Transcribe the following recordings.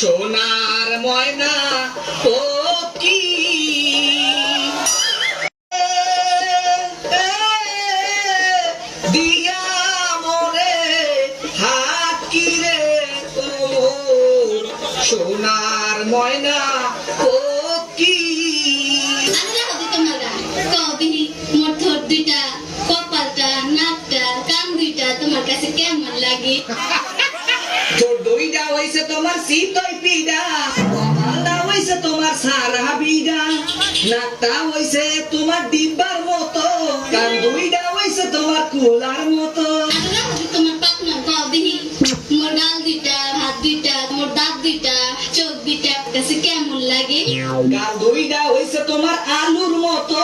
সোনার ময়না ও কি দিয়া মরে হাকি রে তোর সোনার ময়না ও কি কেমন লাগে তোর দুইটা হইছে তোমার শীতই পিডা কপালটা হইছে তোমার সারা বিডা নাকটা হইছে তোমার ডিব্বার মতো কান দুইটা হইছে তোমার কুলার মতো তোমার পাকনা গাও দিহি মোর গাল দুইটা হাত দুইটা মোর দাঁত দুইটা চোখ দুইটা কাছে কেমন লাগে গাল দুইটা হইছে তোমার আলুর মতো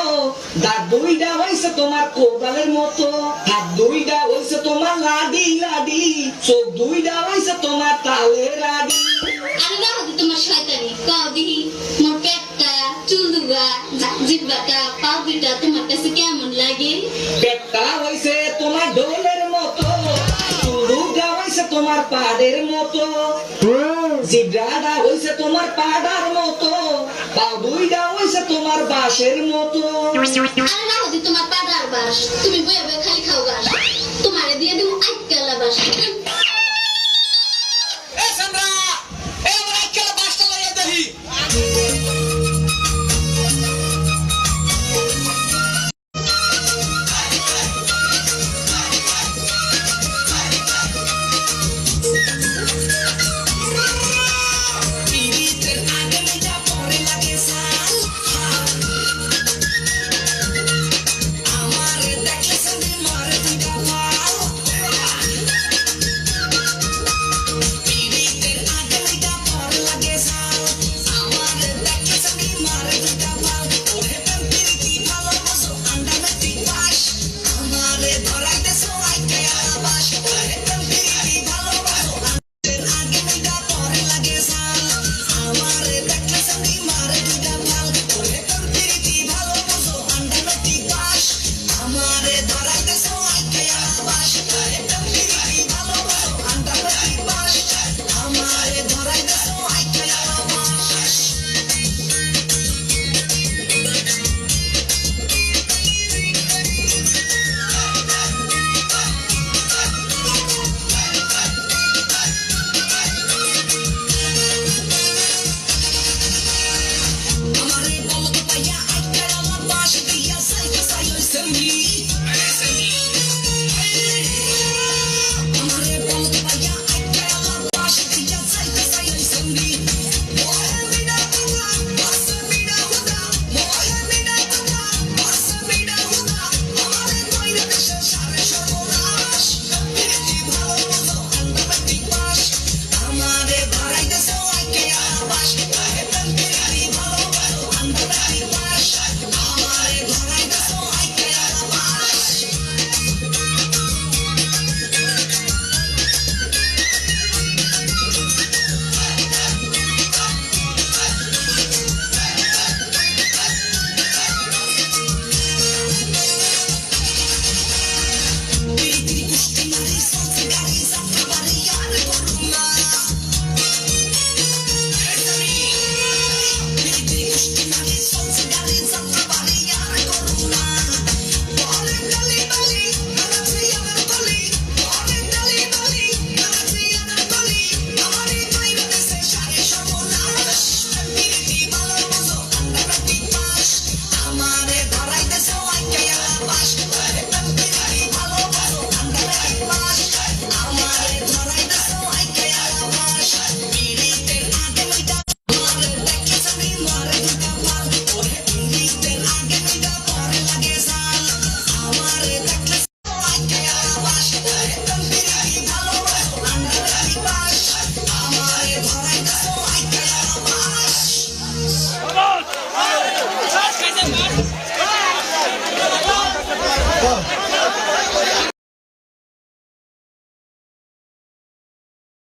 দাঁত দুইটা হইছে তোমার কোদালের মতো হাত দুইটা হইছে তোমার লাডি লাডি চোখ দুইটা হইছে তোমার তালের রাডি আরে না হদি তোমার শয়তানি গাও দিহি মোর পেটটা চুল দুগা জিহ্বাটা পাও দুইটা তোমার কাছে কেমন লাগে পেটটা হইছে তোমার ঢোলের মতো চুলুটা হইছে তোমার পাড়ের মতো জিব্রাটা হইছে তোমার পাড়ার মতো পা দুইটা হইছে তোমার বাঁশের মতো আরে না হদি তোমার পাদার বাস তুমি বয়ে বয়ে খালি খাও গাছ তোমারে দিয়ে দিমু আইকালা বাস